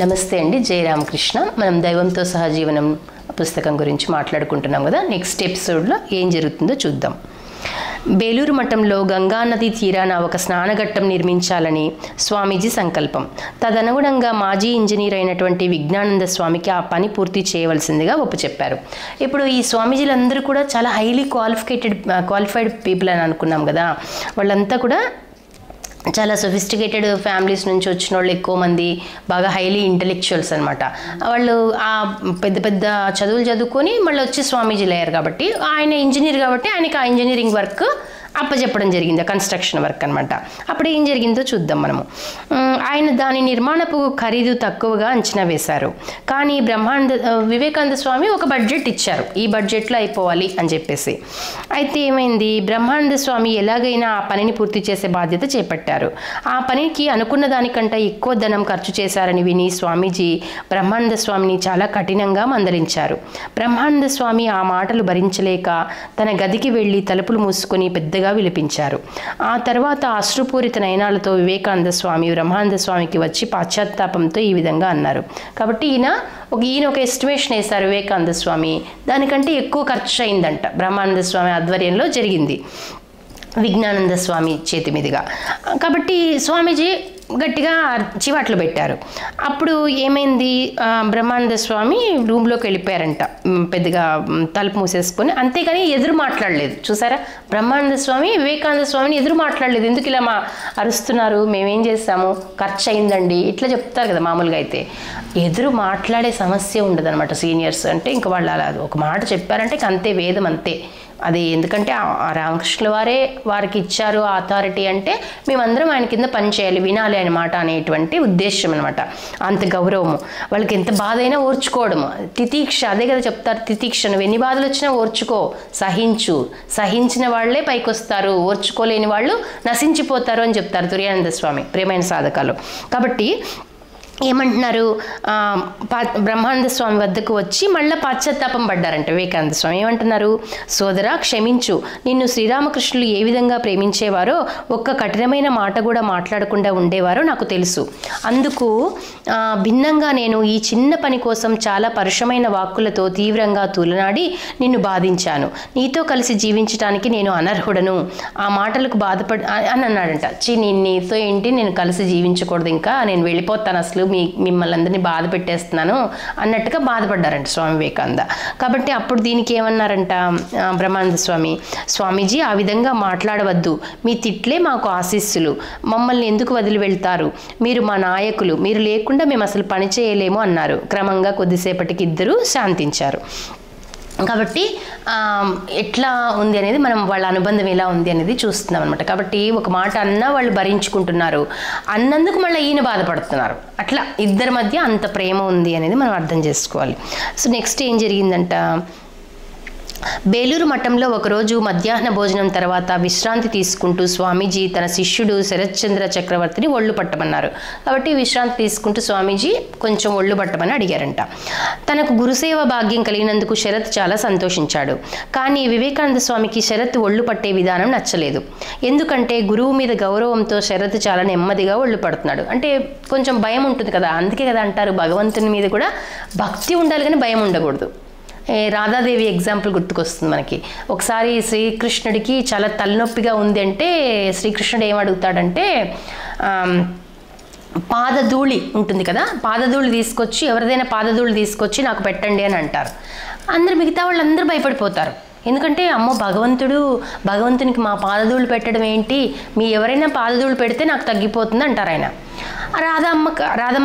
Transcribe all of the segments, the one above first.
నమస్తే అండి. జై రామకృష్ణ. మనం దైవంతో సహజీవనం పుస్తకం గురించి మాట్లాడుకుంటున్నాం కదా. నెక్స్ట్ ఎపిసోడ్లో ఏం జరుగుతుందో చూద్దాం. బేలూరు మఠంలో గంగానది తీరాన ఒక స్నానఘట్టం నిర్మించాలని స్వామీజీ సంకల్పం. తదనుగుణంగా మాజీ ఇంజనీర్ అయినటువంటి విజ్ఞానంద స్వామికి ఆ పని పూర్తి చేయవలసిందిగా ఒప్పుచెప్పారు. ఇప్పుడు ఈ స్వామీజీలందరూ కూడా చాలా హైలీ క్వాలిఫైడ్ పీపుల్ అని అనుకున్నాం కదా. వాళ్ళంతా కూడా చాలా సొఫిస్టికేటెడ్ ఫ్యామిలీస్ నుంచి వచ్చిన వాళ్ళు ఎక్కువ మంది, బాగా హైలీ ఇంటెలెక్చువల్స్ అనమాట. వాళ్ళు ఆ పెద్ద పెద్ద చదువులు చదువుకొని మళ్ళీ వచ్చి స్వామీజీలు అయ్యారు కాబట్టి, ఆయన ఇంజనీర్ కాబట్టి ఆయనకి ఆ ఇంజనీరింగ్ వర్క్ అప్పచెప్పడం జరిగింది, కన్స్ట్రక్షన్ వర్క్ అనమాట. అప్పుడు ఏం జరిగిందో చూద్దాం మనము. ఆయన దాని నిర్మాణపు ఖరీదు తక్కువగా అంచనా వేశారు. కానీ వివేకానంద స్వామి ఒక బడ్జెట్ ఇచ్చారు, ఈ బడ్జెట్లో అయిపోవాలి అని చెప్పేసి. అయితే ఏమైంది, బ్రహ్మానంద స్వామి ఎలాగైనా ఆ పనిని పూర్తి చేసే బాధ్యత చేపట్టారు. ఆ పనికి అనుకున్న దానికంటే ఎక్కువ ధనం ఖర్చు చేశారని విని స్వామీజీ బ్రహ్మానంద స్వామిని చాలా కఠినంగా మందలించారు. బ్రహ్మానంద స్వామి ఆ మాటలు భరించలేక తన గదికి వెళ్ళి తలుపులు మూసుకొని పెద్దగా విలిపించారు. ఆ తర్వాత అశ్రుపూరిత నయనాలతో వివేకానంద స్వామి బ్రహ్మానంద స్వామికి వచ్చి పాశ్చాత్తాపంతో ఈ విధంగా అన్నారు. కాబట్టి ఈయన ఒక ఎస్టిమేషన్ వేశారు వివేకానంద స్వామి, దానికంటే ఎక్కువ ఖర్చు అయిందంట. బ్రహ్మానంద స్వామి ఆధ్వర్యంలో జరిగింది, విజ్ఞానంద స్వామి చేతి మీదుగా. కాబట్టి స్వామీజీ గట్టిగా చివాట్లు పెట్టారు. అప్పుడు ఏమైంది, బ్రహ్మానంద స్వామి రూమ్లోకి వెళ్ళిపోయారంట, పెద్దగా తలుపు మూసేసుకొని. అంతేగాని ఎదురు మాట్లాడలేదు. చూసారా, బ్రహ్మానంద స్వామి వివేకానంద స్వామిని ఎదురు మాట్లాడలేదు. ఎందుకు ఇలా అరుస్తున్నారు, మేమేం చేస్తాము, ఖర్చు అయిందండి ఇట్లా చెప్తారు కదా మామూలుగా. అయితే ఎదురు మాట్లాడే సమస్య ఉండదు అనమాట. సీనియర్స్ అంటే ఇంకా వాళ్ళు అలా ఒక మాట చెప్పారంటే అంతే, వేదం అంతే అది. ఎందుకంటే రామకృష్ణుల వారే వారికి ఇచ్చారు ఆ అథారిటీ అంటే మేమందరం ఆయన కింద పనిచేయాలి, వినాలి ఆయన మాట అనేటువంటి ఉద్దేశం అనమాట. అంత గౌరవము, వాళ్ళకి ఎంత బాధ అయినా ఓర్చుకోవడము, తితీక్ష. అదే కదా చెప్తారు, తితీక్ష. నువ్వు ఎన్ని బాధలు వచ్చినా ఓర్చుకో, సహించు, సహించిన వాళ్లే పైకి వస్తారు, ఓర్చుకోలేని వాళ్ళు నశించిపోతారు అని చెప్తారు తుర్యానంద స్వామి ప్రేమైన సాధకాలు. కాబట్టి ఏమంటున్నారు, బ్రహ్మానంద స్వామి వద్దకు వచ్చి మళ్ళీ పాశ్చాత్తాపం పడ్డారంట వివేకానంద స్వామి. ఏమంటున్నారు, సోదరా క్షమించు, నిన్ను శ్రీరామకృష్ణులు ఏ విధంగా ప్రేమించేవారో, ఒక్క కఠినమైన మాట కూడా మాట్లాడకుండా ఉండేవారో నాకు తెలుసు. అందుకు భిన్నంగా నేను ఈ చిన్న పని కోసం చాలా పరుషమైన వాక్కులతో తీవ్రంగా తూలనాడి నిన్ను బాధించాను. నీతో కలిసి జీవించడానికి నేను అనర్హుడను. ఆ మాటలకు అని అన్నాడంట. నీతో ఏంటి, నేను కలిసి జీవించకూడదు, ఇంకా నేను వెళ్ళిపోతాను, అసలు మిమ్మల్ని అందరినీ బాధ పెట్టేస్తున్నాను అన్నట్టుగా బాధపడ్డారంట స్వామి వివేకానంద. కాబట్టి అప్పుడు దీనికి ఏమన్నారంట బ్రహ్మానంద స్వామి, స్వామీజీ ఆ విధంగా మాట్లాడవద్దు, మీ తిట్లే మాకు ఆశీస్సులు, మమ్మల్ని ఎందుకు వదిలి వెళ్తారు, మీరు మా నాయకులు, మీరు లేకుండా మేము అసలు పని చేయలేము అన్నారు. క్రమంగా కొద్దిసేపటికి ఇద్దరు శాంతించారు. కాబట్టి ఎట్లా ఉంది అనేది మనం వాళ్ళ అనుబంధం ఎలా ఉంది అనేది చూస్తున్నాం అనమాట. కాబట్టి ఒక మాట అన్నా వాళ్ళు భరించుకుంటున్నారు, అన్నందుకు మళ్ళీ ఈయన బాధపడుతున్నారు. అట్లా ఇద్దరి మధ్య అంత ప్రేమ ఉంది అనేది మనం అర్థం చేసుకోవాలి. సో నెక్స్ట్ ఏం జరిగిందంట, బేలూరు మఠంలో ఒకరోజు మధ్యాహ్న భోజనం తర్వాత విశ్రాంతి తీసుకుంటూ స్వామీజీ తన శిష్యుడు శరత్చంద్ర చక్రవర్తిని ఒళ్ళు పట్టమన్నారు. కాబట్టి విశ్రాంతి తీసుకుంటూ స్వామీజీ కొంచెం ఒళ్ళు పట్టమని అడిగారంట. తనకు గురుసేవ భాగ్యం కలిగినందుకు శరత్ చాలా సంతోషించాడు. కానీ వివేకానంద స్వామికి శరత్ ఒళ్ళు పట్టే విధానం నచ్చలేదు. ఎందుకంటే గురువు మీద గౌరవంతో శరత్ చాలా నెమ్మదిగా ఒళ్ళు పడుతున్నాడు. అంటే కొంచెం భయం ఉంటుంది కదా, అందుకే కదా అంటారు భగవంతుని మీద కూడా భక్తి ఉండాలి కానీ భయం ఉండకూడదు. రాధాదేవి ఎగ్జాంపుల్ గుర్తుకొస్తుంది మనకి. ఒకసారి శ్రీకృష్ణుడికి చాలా తలనొప్పిగా ఉంది అంటే శ్రీకృష్ణుడు ఏమడుగుతాడంటే, పాదధూళి ఉంటుంది కదా, పాదధూళి తీసుకొచ్చి, ఎవరిదైనా పాదధూళి తీసుకొచ్చి నాకు పెట్టండి అని అంటారు. మిగతా వాళ్ళు అందరూ భయపడిపోతారు. ఎందుకంటే అమ్మో భగవంతునికి మా పాదధూళి పెట్టడం ఏంటి, మీ ఎవరైనా పాదధూళి పెడితే నాకు తగ్గిపోతుంది అంటారు ఆయన. రాధమ్మ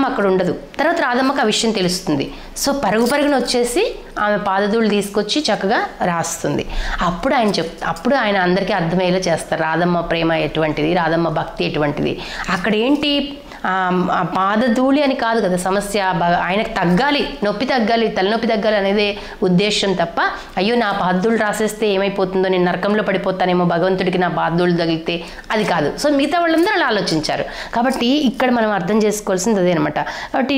అక్కడ ఉండదు. తర్వాత రాధమ్మకు ఆ విషయం తెలుస్తుంది. సో పరుగున వచ్చేసి ఆమె పాదధూళి తీసుకొచ్చి చక్కగా రాస్తుంది. అప్పుడు ఆయన అందరికీ అర్థమయ్యేలా చేస్తారు రాధమ్మ ప్రేమ ఎటువంటిది, రాధమ్మ భక్తి ఎటువంటిది. అక్కడ ఏంటి, పాదధూళి అని కాదు కదా సమస్య, ఆయనకు తగ్గాలి, నొప్పి తగ్గాలి, తలనొప్పి తగ్గాలి అనేదే ఉద్దేశం తప్ప, అయ్యో నా పాదధూళి రాసేస్తే ఏమైపోతుందో, నేను నరకంలో పడిపోతానేమో భగవంతుడికి నా పాదధూళి తగిలితే, అది కాదు. సో మిగతా వాళ్ళందరూ అలా ఆలోచించారు. కాబట్టి ఇక్కడ మనం అర్థం చేసుకోవాల్సింది అదే అనమాట. కాబట్టి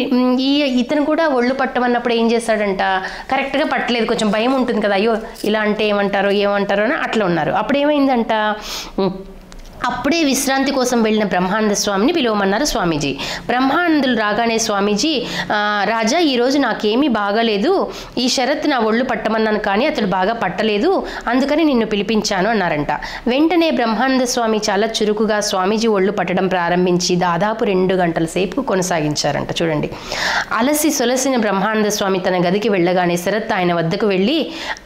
ఇతను కూడా ఒళ్ళు పట్టమన్నప్పుడు ఏం చేశాడంట, కరెక్ట్గా పట్టలేదు, కొంచెం భయం ఉంటుంది కదా, అయ్యో ఇలా అంటే ఏమంటారో అని అట్లా ఉన్నారు. అప్పుడు ఏమైందంట, అప్పుడే విశ్రాంతి కోసం వెళ్ళిన బ్రహ్మానంద స్వామిని పిలవమన్నారు స్వామీజీ. బ్రహ్మానందులు రాగానే స్వామీజీ, రాజా ఈరోజు నాకేమీ బాగాలేదు, ఈ షరత్ నా ఒళ్ళు పట్టమన్నాను కానీ అతడు బాగా పట్టలేదు, అందుకని నిన్ను పిలిపించాను అన్నారంట. వెంటనే బ్రహ్మానంద స్వామి చాలా చురుకుగా స్వామీజీ ఒళ్ళు పట్టడం ప్రారంభించి దాదాపు 2 గంటల సేపు కొనసాగించారంట. చూడండి, అలసి సొలసిన బ్రహ్మానంద స్వామి తన గదికి వెళ్ళగానే శరత్ ఆయన వద్దకు వెళ్ళి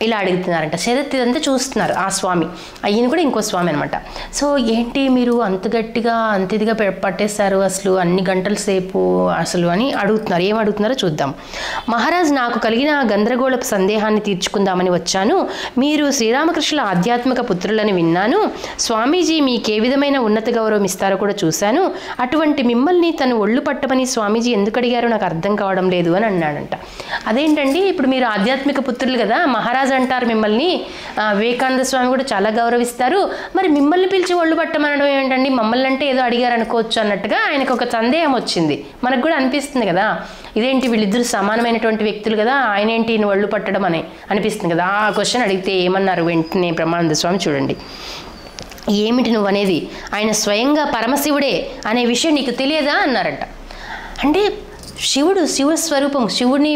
ఇలా అడుగుతున్నారంట. శరత్ ఇదంతా చూస్తున్నారు, ఆ స్వామి, ఈయన కూడా ఇంకో స్వామి అనమాట. సో ఏంటి మీరు అంత గట్టిగా అంత ఇదిగా పట్టేశారు అసలు అన్ని గంటల సేపు అసలు అని అడుగుతున్నారు. ఏం అడుగుతున్నారో చూద్దాం. మహారాజ్, నాకు కలిగిన గందరగోళపు సందేహాన్ని తీర్చుకుందామని వచ్చాను. మీరు శ్రీరామకృష్ణుల ఆధ్యాత్మిక పుత్రులని విన్నాను. స్వామీజీ మీకు ఏ విధమైన ఉన్నత గౌరవం ఇస్తారో కూడా చూశాను. అటువంటి మిమ్మల్ని తను ఒళ్ళు పట్టమని స్వామీజీ ఎందుకు అడిగారో నాకు అర్థం కావడం లేదు అని అన్నాడంట. అదేంటండి, ఇప్పుడు మీరు ఆధ్యాత్మిక పుత్రులు కదా, మహారాజ్ అంటారు మిమ్మల్ని, వివేకానంద స్వామి కూడా చాలా గౌరవిస్తారు, మరి మిమ్మల్ని పిలిచి ఒళ్ళు పట్టమనడం ఏంటండి, మమ్మల్ని అంటే ఏదో అడిగారు అనుకోవచ్చు అన్నట్టుగా ఆయనకు ఒక సందేహం వచ్చింది. మనకు కూడా అనిపిస్తుంది కదా, ఇదేంటి వీళ్ళిద్దరు సమానమైనటువంటి వ్యక్తులు కదా, ఆయన ఏంటి ఈయన ఒళ్ళు పట్టడం అని అనిపిస్తుంది కదా. ఆ క్వశ్చన్ అడిగితే ఏమన్నారు వెంటనే బ్రహ్మానంద స్వామి, చూడండి, ఏమిటి నువ్వు అనేది, ఆయన స్వయంగా పరమశివుడే అనే విషయం నీకు తెలియదా అన్నారంట. అంటే శివస్వరూపం, శివుడిని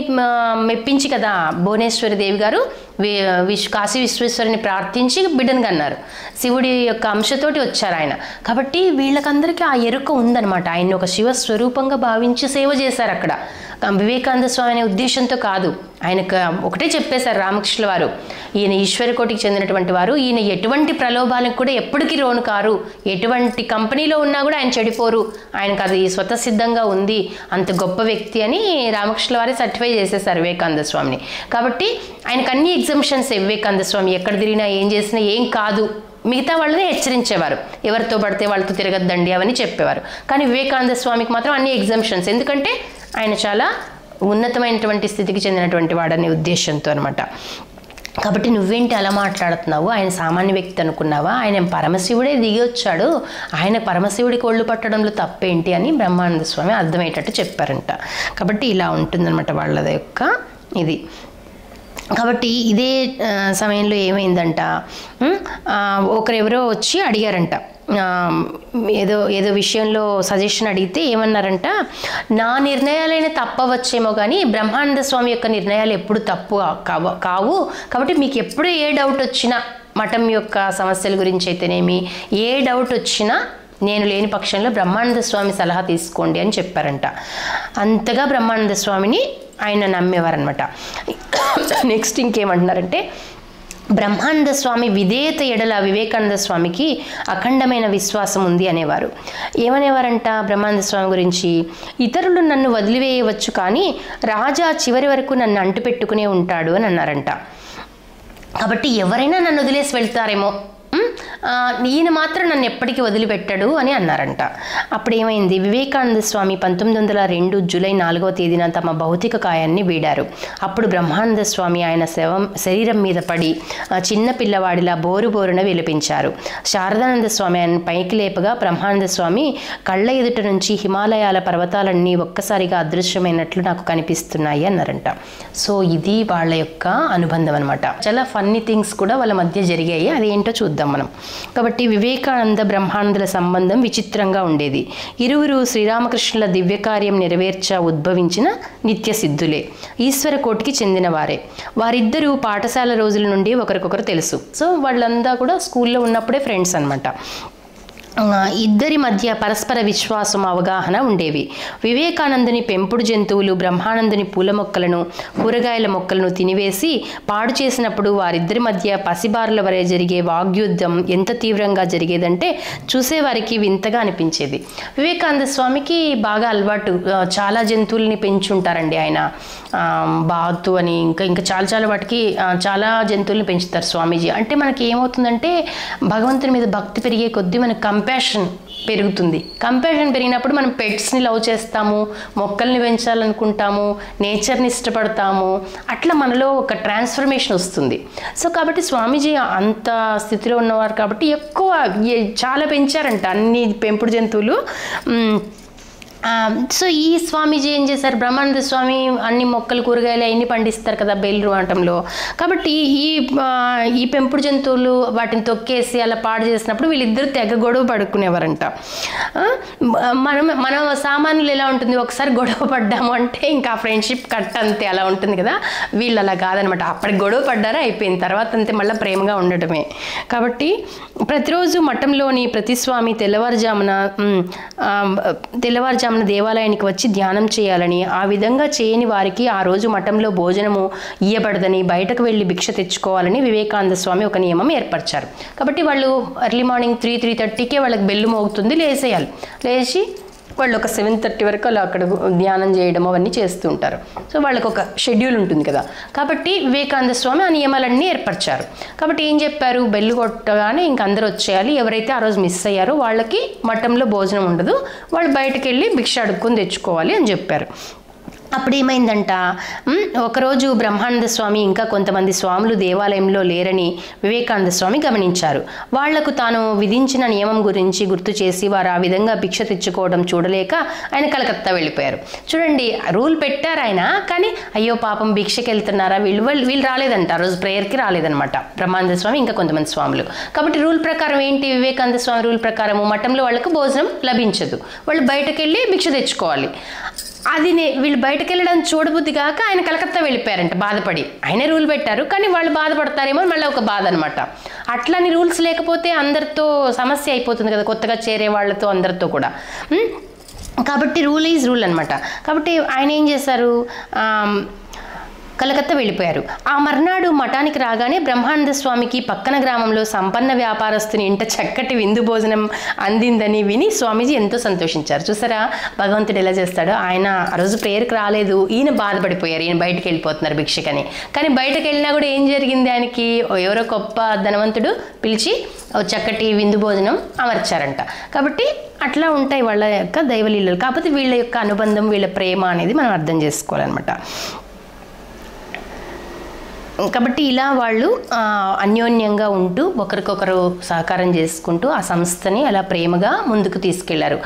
మెప్పించి కదా భువనేశ్వరి దేవి గారు కాశీ విశ్వేశ్వరుని ప్రార్థించి బిడ్డను అన్నారు. శివుడి యొక్క అంశతోటి వచ్చారు ఆయన. కాబట్టి వీళ్ళకందరికీ ఆ ఎరుక ఉందన్నమాట. ఆయన్ని ఒక శివస్వరూపంగా భావించి సేవ చేశారు అక్కడ. వివేకానంద స్వామి అనే ఉద్దేశంతో కాదు, ఆయనకు ఒకటే చెప్పేశారు రామకృష్ణుల వారు, ఈయన ఈశ్వరకోటికి చెందినటువంటి వారు, ఈయన ఎటువంటి ప్రలోభాలకు కూడా ఎప్పటికీ రోను కారు, ఎటువంటి కంపెనీలో ఉన్నా కూడా ఆయన చెడిపోరు, ఆయనకు అది స్వతసిద్ధంగా ఉంది, అంత గొప్ప వ్యక్తి అని రామకృష్ణుల వారే సర్టిఫై చేసేసారు వివేకానంద స్వామిని. కాబట్టి ఆయనకు అన్ని ఎగ్జంప్షన్స్, వివేకానంద స్వామి ఎక్కడ తిరిగినా ఏం చేసినా ఏం కాదు, మిగతా వాళ్ళని హెచ్చరించేవారు, ఎవరితో పడితే వాళ్ళతో తిరగద్దండి అవన్నీ చెప్పేవారు. కానీ వివేకానంద స్వామికి మాత్రం అన్ని ఎగ్జంప్షన్స్, ఎందుకంటే ఆయన చాలా ఉన్నతమైనటువంటి స్థితికి చెందినటువంటి వాడనే ఉద్దేశంతో అనమాట. కాబట్టి నువ్వేంటి అలా మాట్లాడుతున్నావు, ఆయన సామాన్య వ్యక్తి అనుకున్నావా, ఆయన పరమశివుడే దిగి వచ్చాడు, ఆయన పరమశివుడికి ఒళ్ళు పట్టడంలో తప్పేంటి అని బ్రహ్మానంద స్వామి అర్థమయ్యేటట్టు చెప్పారంట. కాబట్టి ఇలా ఉంటుందన్నమాట వాళ్ళ యొక్క ఇది. కాబట్టి ఇదే సమయంలో ఏమైందంట, ఒకరెవరో వచ్చి అడిగారంట, ఏదో విషయంలో సజెషన్ అడిగితే ఏమన్నారంట, నా నిర్ణయాలైనా తప్పవచ్చేమో కానీ బ్రహ్మానంద స్వామి యొక్క నిర్ణయాలు ఎప్పుడు తప్పు కావు, కాబట్టి మీకు ఎప్పుడు ఏ డౌట్ వచ్చినా మఠం యొక్క సమస్యల గురించి అయితేనేమి ఏ డౌట్ వచ్చినా నేను లేని పక్షంలో బ్రహ్మానంద స్వామి సలహా తీసుకోండి అని చెప్పారంట. అంతగా బ్రహ్మానంద స్వామిని ఆయన నమ్మేవారనమాట. నెక్స్ట్ ఇంకేమంటున్నారంటే, బ్రహ్మానంద స్వామి విధేయత ఎడల వివేకానంద స్వామికి అఖండమైన విశ్వాసం ఉంది అనేవారు. ఏమనేవారంట బ్రహ్మానంద స్వామి గురించి, ఇతరులు నన్ను వదిలివేయవచ్చు కానీ రాజా చివరి వరకు నన్ను అంటుపెట్టుకునే ఉంటాడు అని అన్నారంట. కాబట్టి ఎవరైనా నన్ను వదిలేసి వెళ్తారేమో, ఈయన మాత్రం నన్ను ఎప్పటికీ వదిలిపెట్టాడు అని అన్నారంట. అప్పుడు ఏమైంది, వివేకానంద స్వామి 1902 జూలై 4వ తేదీన తమ భౌతిక కాయాన్ని వీడారు. అప్పుడు బ్రహ్మానంద స్వామి ఆయన శరీరం మీద పడి చిన్న పిల్లవాడిలా బోరున విలపించారు. శారదానంద స్వామి ఆయన పైకి లేపగా బ్రహ్మానంద స్వామి కళ్ళ ఎదుట నుంచి హిమాలయాల పర్వతాలన్నీ ఒక్కసారిగా అదృశ్యమైనట్లు నాకు కనిపిస్తున్నాయి అన్నారంట. సో ఇది వాళ్ళ యొక్క అనుబంధం అనమాట. చాలా ఫన్నీ థింగ్స్ కూడా వాళ్ళ మధ్య జరిగాయి, అదేంటో చూద్దాం మనం. కాబట్టి వివేకానంద బ్రహ్మానందుల సంబంధం విచిత్రంగా ఉండేది. ఇరువురు శ్రీరామకృష్ణుల దివ్యకార్యం నెరవేర్చ ఉద్భవించిన నిత్య సిద్ధులే, ఈశ్వర కోటికి చెందిన వారే. వారిద్దరూ పాఠశాల రోజుల నుండి ఒకరికొకరు తెలుసు. సో వాళ్ళంతా కూడా స్కూల్లో ఉన్నప్పుడే ఫ్రెండ్స్ అనమాట. ఇద్దరి మధ్య పరస్పర విశ్వాసం అవగాహన ఉండేవి. వివేకానందుని పెంపుడు జంతువులు బ్రహ్మానందుని పూల మొక్కలను కూరగాయల మొక్కలను తినివేసి పాడు చేసినప్పుడు వారిద్దరి మధ్య పసిబారుల వరే జరిగే వాగ్యుద్ధం ఎంత తీవ్రంగా జరిగేదంటే చూసేవారికి వింతగా అనిపించేది. వివేకానంద స్వామికి బాగా అలవాటు, చాలా జంతువుల్ని పెంచుంటారండి ఆయన. బాతు అని ఇంకా చాలా వాటికి చాలా జంతువుల్ని పెంచుతారు స్వామీజీ. అంటే మనకి ఏమవుతుందంటే భగవంతుని మీద భక్తి పెరిగే కొద్దీ మనకు కంపాషన్ పెరుగుతుంది. కంపాషన్ పెరిగినప్పుడు మనం పెట్స్ని లవ్ చేస్తాము, మొక్కల్ని పెంచాలనుకుంటాము, నేచర్ని ఇష్టపడతాము, అట్లా మనలో ఒక ట్రాన్స్ఫర్మేషన్ వస్తుంది. సో కాబట్టి స్వామీజీ అంత స్థితిలో ఉన్నవారు కాబట్టి ఎక్కువ చాలా పెంచారంట అన్ని పెంపుడు జంతువులు. సో ఈ స్వామీజీ ఏం చేశారు, బ్రహ్మానంద స్వామి అన్ని మొక్కలు కూరగాయలు అవన్నీ పండిస్తారు కదా బేలూరు మఠంలో. కాబట్టి ఈ పెంపుడు జంతువులు వాటిని తొక్కేసి అలా పాడు చేసినప్పుడు వీళ్ళిద్దరు తెగ గొడవ పడుకునేవారంట. మన సామాన్యులు ఎలా ఉంటుంది, ఒకసారి గొడవ పడ్డాము అంటే ఇంకా ఫ్రెండ్షిప్ కట్ అంతే అలా ఉంటుంది కదా. వీళ్ళు అలా కాదనమాట. అప్పటికి గొడవ పడ్డారా అయిపోయిన తర్వాత అంతే మళ్ళీ ప్రేమగా ఉండటమే. కాబట్టి ప్రతిరోజు మఠంలోని ప్రతి స్వామి తెల్లవారుజామున దేవాలయానికి వచ్చి ధ్యానం చేయాలని, ఆ విధంగా చేయని వారికి ఆ రోజు మఠంలో భోజనము ఇయ్యబడదని, బయటకు వెళ్ళి భిక్ష తెచ్చుకోవాలని వివేకానంద స్వామి ఒక నియమం ఏర్పరిచారు. కాబట్టి వాళ్ళు ఎర్లీ మార్నింగ్ 3-3:30కే వాళ్ళకి బెల్లు మోగుతుంది, లేసేయాలి. లేచి వాళ్ళు ఒక 7:30 వరకు అలా అక్కడ ధ్యానం చేయడం అవన్నీ చేస్తూ ఉంటారు. సో వాళ్ళకు ఒక షెడ్యూల్ ఉంటుంది కదా. కాబట్టి వివేకానంద స్వామి ఆ నియమాలన్నీ ఏర్పరిచారు. కాబట్టి ఏం చెప్పారు, బెల్లు కొట్టగానే ఇంక అందరూ వచ్చేయాలి. ఎవరైతే ఆ రోజు మిస్ అయ్యారో వాళ్ళకి మఠంలో భోజనం ఉండదు, వాళ్ళు బయటకు వెళ్ళి భిక్ష అడుక్కొని తెచ్చుకోవాలి అని చెప్పారు. అప్పుడు ఏమైందంట, ఒకరోజు బ్రహ్మానంద స్వామి ఇంకా కొంతమంది స్వాములు దేవాలయంలో లేరని వివేకానంద స్వామి గమనించారు. వాళ్లకు తాను విధించిన నియమం గురించి గుర్తు చేసి వారు ఆ విధంగా భిక్ష తెచ్చుకోవడం చూడలేక ఆయన కలకత్తా వెళ్ళిపోయారు. చూడండి, రూల్ పెట్టారు ఆయన, కానీ అయ్యో పాపం భిక్షకి వెళ్తున్నారా వీళ్ళు రాలేదంట. ఆ రోజు ప్రేయర్కి రాలేదనమాట బ్రహ్మానంద స్వామి ఇంకా కొంతమంది స్వాములు. కాబట్టి రూల్ ప్రకారం ఏంటి, వివేకానంద స్వామి రూల్ ప్రకారము మఠంలో వాళ్ళకు భోజనం లభించదు, వాళ్ళు బయటకు వెళ్ళి భిక్ష తెచ్చుకోవాలి. అది వీళ్ళు బయటకు వెళ్ళడం చూడబుద్ధి కాక ఆయన కలకత్తా వెళ్ళిపోయారంట బాధపడి. ఆయనే రూల్ పెట్టారు కానీ వాళ్ళు బాధపడతారేమో మళ్ళీ ఒక బాధ అనమాట. అట్లని రూల్స్ లేకపోతే అందరితో సమస్య అయిపోతుంది కదా, కొత్తగా చేరే వాళ్ళతో అందరితో కూడా. కాబట్టి రూల్ ఈజ్ రూల్ అనమాట. కాబట్టి ఆయన ఏం చేశారు, కలకత్తా వెళ్ళిపోయారు. ఆ మర్నాడు మఠానికి రాగానే బ్రహ్మానంద స్వామికి పక్కన గ్రామంలో సంపన్న వ్యాపారస్తుని ఇంట చక్కటి విందు భోజనం అందిందని విని స్వామీజీ ఎంతో సంతోషించారు. చూసారా భగవంతుడు ఎలా చేస్తాడో. ఆయన ఆ రోజు ప్రేయర్కి రాలేదు, ఈయన బాధపడిపోయారు, ఈయన బయటకు వెళ్ళిపోతున్నారు భిక్షకని. కానీ బయటకు వెళ్ళినా కూడా ఏం జరిగింది, ఆయనకి ఎవరో గొప్ప ధనవంతుడు పిలిచి చక్కటి విందు భోజనం అమర్చారంట. కాబట్టి అట్లా ఉంటాయి వాళ్ళ యొక్క దైవలీలలు. కాకపోతే వీళ్ళ యొక్క అనుబంధం, వీళ్ళ ప్రేమ అనేది మనం అర్థం చేసుకోవాలన్నమాట. కాబట్టి ఇలా వాళ్ళు అన్యోన్యంగా ఉంటూ ఒకరికొకరు సహకారం చేసుకుంటూ ఆ సంస్థని అలా ప్రేమగా ముందుకు తీసుకెళ్లారు.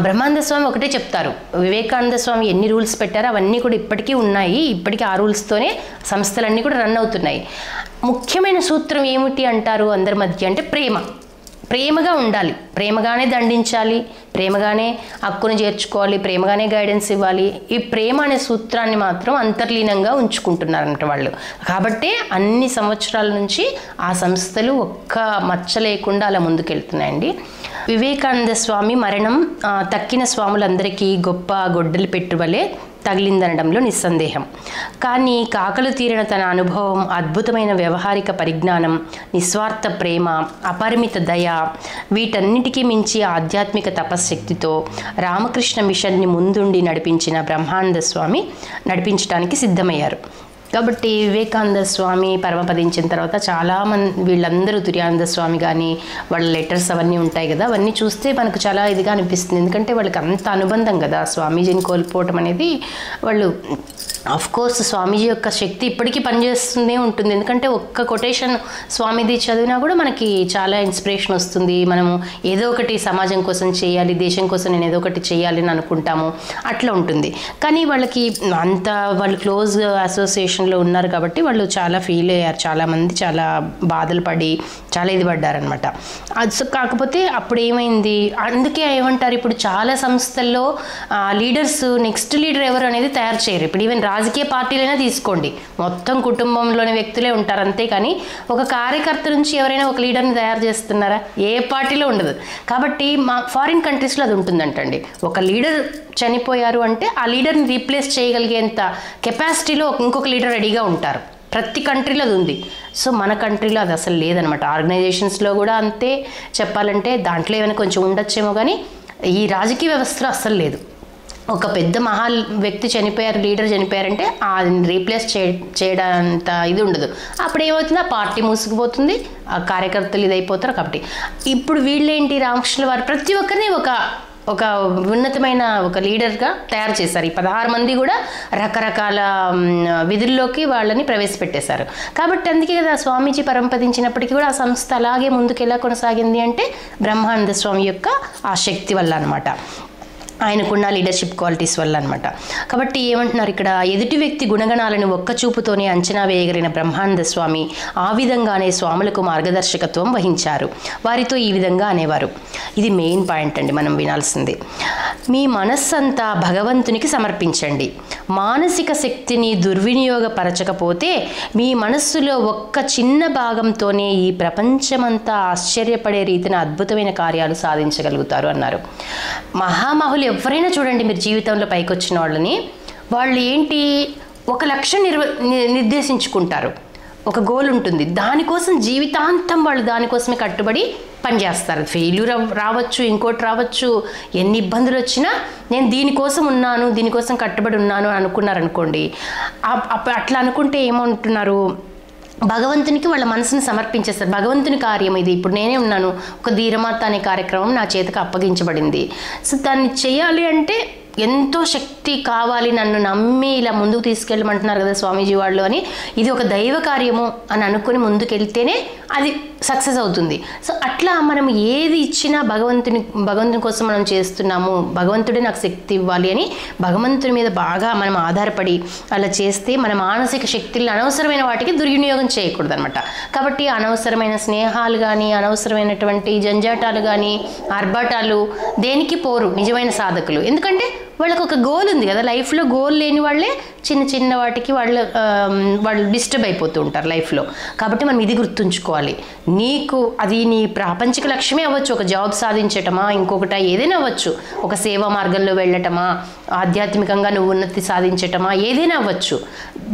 బ్రహ్మానంద స్వామి ఒకటే చెప్తారు, వివేకానంద స్వామి ఎన్ని రూల్స్ పెట్టారో అవన్నీ కూడా ఇప్పటికీ ఉన్నాయి, ఇప్పటికీ ఆ రూల్స్తోనే సంస్థలన్నీ కూడా రన్ అవుతున్నాయి. ముఖ్యమైన సూత్రం ఏమిటి అంటారు అందరి మధ్య అంటే ప్రేమగా ఉండాలి, ప్రేమగానే దండించాలి, ప్రేమగానే హక్కును చేర్చుకోవాలి, ప్రేమగానే గైడెన్స్ ఇవ్వాలి. ఈ ప్రేమ అనే సూత్రాన్ని మాత్రం అంతర్లీనంగా ఉంచుకుంటున్నారంట వాళ్ళు. కాబట్టే అన్ని సంవత్సరాల నుంచి ఆ సంస్థలు ఒక్క మచ్చ లేకుండా అలా ముందుకెళ్తున్నాయండి. వివేకానంద స్వామి మరణం తక్కిన స్వాములందరికీ గొప్ప గొడ్డలి పెట్టువలే తగిలిందనడంలో నిస్సందేహం. కానీ కాకలు తీరిన తన అనుభవం, అద్భుతమైన వ్యవహారిక పరిజ్ఞానం, నిస్వార్థ ప్రేమ, అపరిమిత దయ, వీటన్నిటికీ మించి ఆధ్యాత్మిక తపశ్శక్తితో రామకృష్ణ మిషన్ని ముందుండి నడిపించిన బ్రహ్మానంద స్వామి నడిపించడానికి సిద్ధమయ్యారు. కాబట్టి వివేకానంద స్వామి పరమపదించిన తర్వాత చాలామంది వీళ్ళందరూ తుర్యానంద స్వామి కానీ వాళ్ళ లెటర్స్ అవన్నీ ఉంటాయి కదా, అవన్నీ చూస్తే మనకు చాలా ఇదిగా అనిపిస్తుంది. ఎందుకంటే వాళ్ళకి అంత అనుబంధం కదా స్వామీజీని కోల్పోవటం అనేది. వాళ్ళు కోర్స్ స్వామీజీ యొక్క శక్తి ఇప్పటికీ పనిచేస్తూనే ఉంటుంది. ఎందుకంటే ఒక్క కొటేషన్ స్వామిది చదివినా కూడా మనకి చాలా ఇన్స్పిరేషన్ వస్తుంది. మనము ఏదో ఒకటి సమాజం కోసం చేయాలి, దేశం కోసం నేను ఏదో ఒకటి చేయాలి అని అనుకుంటాము, అట్లా ఉంటుంది. కానీ వాళ్ళకి అంత వాళ్ళు క్లోజ్ అసోసియేషన్లో ఉన్నారు కాబట్టి వాళ్ళు చాలా ఫీల్ అయ్యారు, చాలామంది చాలా బాధలు పడి చాలా ఇది పడ్డారనమాట. కాకపోతే అప్పుడు ఏమైంది, అందుకే ఏమంటారు ఇప్పుడు చాలా సంస్థల్లో లీడర్స్ నెక్స్ట్ లీడర్ ఎవరు అనేది తయారు చేయరు. ఇప్పుడు ఈవెన్ రాజకీయ పార్టీలైనా తీసుకోండి, మొత్తం కుటుంబంలోని వ్యక్తులే ఉంటారు అంతే. కానీ ఒక కార్యకర్త నుంచి ఎవరైనా ఒక లీడర్ని తయారు చేస్తున్నారా? ఏ పార్టీలో ఉండదు. కాబట్టి మా ఫారిన్ కంట్రీస్లో అది ఉంటుందంటండి. ఒక లీడర్ చనిపోయారు అంటే ఆ లీడర్ని రీప్లేస్ చేయగలిగేంత కెపాసిటీలో ఇంకొక లీడర్ రెడీగా ఉంటారు. ప్రతి కంట్రీలో అది ఉంది. సో మన కంట్రీలో అది అసలు లేదనమాట. ఆర్గనైజేషన్స్లో కూడా అంతే చెప్పాలంటే, దాంట్లో ఏమైనా కొంచెం ఉండొచ్చేమో కానీ ఈ రాజకీయ వ్యవస్థలో అస్సలు లేదు. ఒక పెద్ద వ్యక్తి చనిపోయారు, లీడర్ చనిపోయారంటే అది రీప్లేస్ చేయడంత ఇది ఉండదు. అప్పుడు ఏమవుతుంది, ఆ పార్టీ మూసుకుపోతుంది, ఆ కార్యకర్తలు ఇదైపోతారు. కాబట్టి ఇప్పుడు వీళ్ళేంటి, రామకృష్ణ వారు ప్రతి ఒక్కరిని ఒక ఉన్నతమైన ఒక లీడర్గా తయారు చేశారు. ఈ 16 మంది కూడా రకరకాల విధుల్లోకి వాళ్ళని ప్రవేశపెట్టేశారు. కాబట్టి అందుకే కదా స్వామీజీ పరంపదించినప్పటికీ కూడా ఆ సంస్థ అలాగే ముందుకు ఎలా కొనసాగింది అంటే బ్రహ్మానంద స్వామి యొక్క ఆ శక్తి వల్ల అనమాట. ఆయనకున్న లీడర్షిప్ క్వాలిటీస్ వల్ల అనమాట. కాబట్టి ఏమంటున్నారు ఇక్కడ, ఎదుటి వ్యక్తి గుణగణాలను ఒక్క చూపుతోనే అంచనా వేయగలిగిన బ్రహ్మానంద స్వామి ఆ విధంగానే స్వాములకు మార్గదర్శకత్వం వహించారు. వారితో ఈ విధంగా అనేవారు, ఇది మెయిన్ పాయింట్ అండి మనం వినాల్సింది. మీ మనస్సంతా భగవంతునికి సమర్పించండి. మానసిక శక్తిని దుర్వినియోగపరచకపోతే మీ మనస్సులో ఒక్క చిన్న భాగంతోనే ఈ ప్రపంచమంతా ఆశ్చర్యపడే రీతిన అద్భుతమైన కార్యాలు సాధించగలుగుతారు అన్నారు. మహామహులు ఎవరైనా చూడండి, మీరు జీవితంలో పైకి వచ్చిన వాళ్ళని, వాళ్ళు ఏంటి, ఒక లక్ష్యం నిర్దేశించుకుంటారు, ఒక గోల్ ఉంటుంది, దానికోసం జీవితాంతం వాళ్ళు దానికోసమే కట్టుబడి పనిచేస్తారు. ఫెయిల్యూర్ రావచ్చు, ఇంకోటి రావచ్చు, ఎన్ని ఇబ్బందులు వచ్చినా నేను దీనికోసం ఉన్నాను, దీనికోసం కట్టుబడి ఉన్నాను అనుకున్నారనుకోండి, అట్లా అనుకుంటే ఏమంటున్నారు, భగవంతునికి వాళ్ళ మనసుని సమర్పించేస్తారు. భగవంతుని కార్యం ఇది, ఇప్పుడు నేనే ఉన్నాను, ఒక ధీరమాత అనే కార్యక్రమం నా చేతకు అప్పగించబడింది. సో దాన్ని చేయాలి అంటే ఎంతో శక్తి కావాలి, నన్ను నమ్మి ఇలా ముందుకు తీసుకెళ్ళమంటున్నారు కదా స్వామీజీ వాళ్ళు అని, ఇది ఒక దైవ కార్యము అని అనుకుని ముందుకెళ్తేనే అది సక్సెస్ అవుతుంది. సో అట్లా మనం ఏది ఇచ్చినా భగవంతుని కోసం మనం చేస్తున్నాము, భగవంతుడే నాకు శక్తి ఇవ్వాలి అని భగవంతుని మీద బాగా మనం ఆధారపడి అలా చేస్తే మన మానసిక శక్తులను అనవసరమైన వాటికి దుర్వినియోగం చేయకూడదు అనమాట. కాబట్టి అనవసరమైన స్నేహాలు కానీ, అనవసరమైనటువంటి జంజాటాలు కానీ, ఆర్భాటాలు దేనికి పోరు నిజమైన సాధకులు. ఎందుకంటే వాళ్ళకు ఒక గోల్ ఉంది కదా, లైఫ్లో గోల్ లేని వాళ్ళే చిన్న చిన్న వాటికి వాళ్ళు డిస్టర్బ్ అయిపోతూ ఉంటారు లైఫ్లో. కాబట్టి మనం ఇది గుర్తుంచుకోవాలి, నీకు అది నీ ప్రాపంచిక లక్ష్యమే అవ్వచ్చు, ఒక జాబ్ సాధించటమా, ఇంకొకట ఏదైనా అవ్వచ్చు, ఒక సేవా మార్గంలో వెళ్ళటమా, ఆధ్యాత్మికంగా నువ్వు ఉన్నతి సాధించటమా, ఏదైనా అవ్వచ్చు.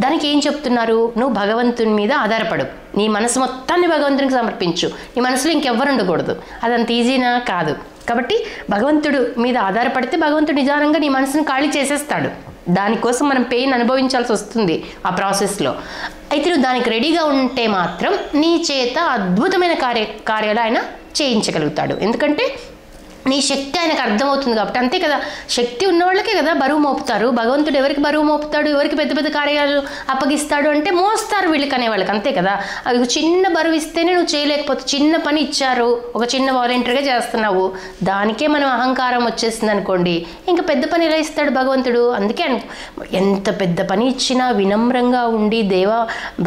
దానికి ఏం చెప్తున్నారు, నువ్వు భగవంతుని మీద ఆధారపడు, నీ మనసు మొత్తాన్ని భగవంతునికి సమర్పించు, నీ మనసులో ఇంకెవ్వరు ఉండకూడదు. అదంత ఈజీనా కాదు. కాబట్టి భగవంతుడు మీద ఆధారపడితే భగవంతుడు నిజానంగా నీ మనసుని ఖాళీ చేసేస్తాడు. దానికోసం మనం పెయిన్ అనుభవించాల్సి వస్తుంది ఆ ప్రాసెస్లో. అయితే నువ్వు దానికి రెడీగా ఉంటే మాత్రం నీ చేత అద్భుతమైన కార్యాలు ఆయన చేయించగలుగుతాడు. ఎందుకంటే నీ శక్తి ఆయనకు అర్థమవుతుంది కాబట్టి. అంతే కదా, శక్తి ఉన్న వాళ్ళకే కదా బరువు మోపుతారు. భగవంతుడు ఎవరికి బరువు మోపుతాడు, ఎవరికి పెద్ద పెద్ద కార్యాలు అప్పగిస్తాడు అంటే మోస్తారు వీళ్ళకి అనే వాళ్ళకి. అంతే కదా, అది చిన్న బరువు ఇస్తేనే నువ్వు చేయలేకపోతే, చిన్న పని ఇచ్చారు, ఒక చిన్న వాలంటీర్గా చేస్తున్నావు, దానికే మనం అహంకారం వచ్చేసింది అనుకోండి, ఇంకా పెద్ద పని ఎలా ఇస్తాడు భగవంతుడు. అందుకే ఎంత పెద్ద పని ఇచ్చినా వినమ్రంగా ఉండి, దేవా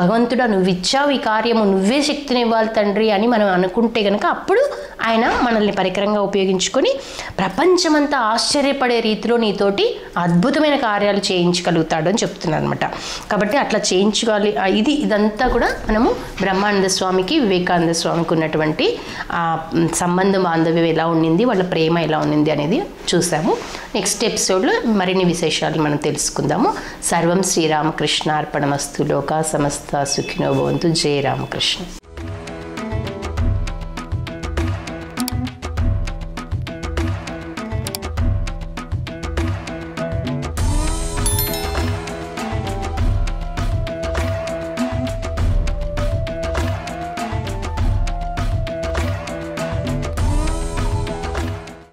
భగవంతుడా నువ్వు ఇచ్చావు ఈ కార్యము, నువ్వే శక్తిని ఇవ్వాలి తండ్రి అని మనం అనుకుంటే కనుక అప్పుడు ఆయన మనల్ని పరికరంగా ఉపయోగించుకొని ప్రపంచమంతా ఆశ్చర్యపడే రీతిలో నీతోటి అద్భుతమైన కార్యాలు చేయించగలుగుతాడు అని చెప్తున్నాను అనమాట. కాబట్టి అట్లా చేయించుకోవాలి. ఇదంతా కూడా మనము బ్రహ్మానంద స్వామికి వివేకానంద స్వామికి ఉన్నటువంటి సంబంధం, బాంధవ్యం ఎలా ఉండింది, వాళ్ళ ప్రేమ ఎలా ఉండింది అనేది చూసాము. నెక్స్ట్ ఎపిసోడ్లో మరిన్ని విశేషాలు మనం తెలుసుకుందాము. సర్వం శ్రీరామకృష్ణ అర్పణమస్తు. లోకా సమస్త సుఖినో భవంతు. జయ రామకృష్ణ.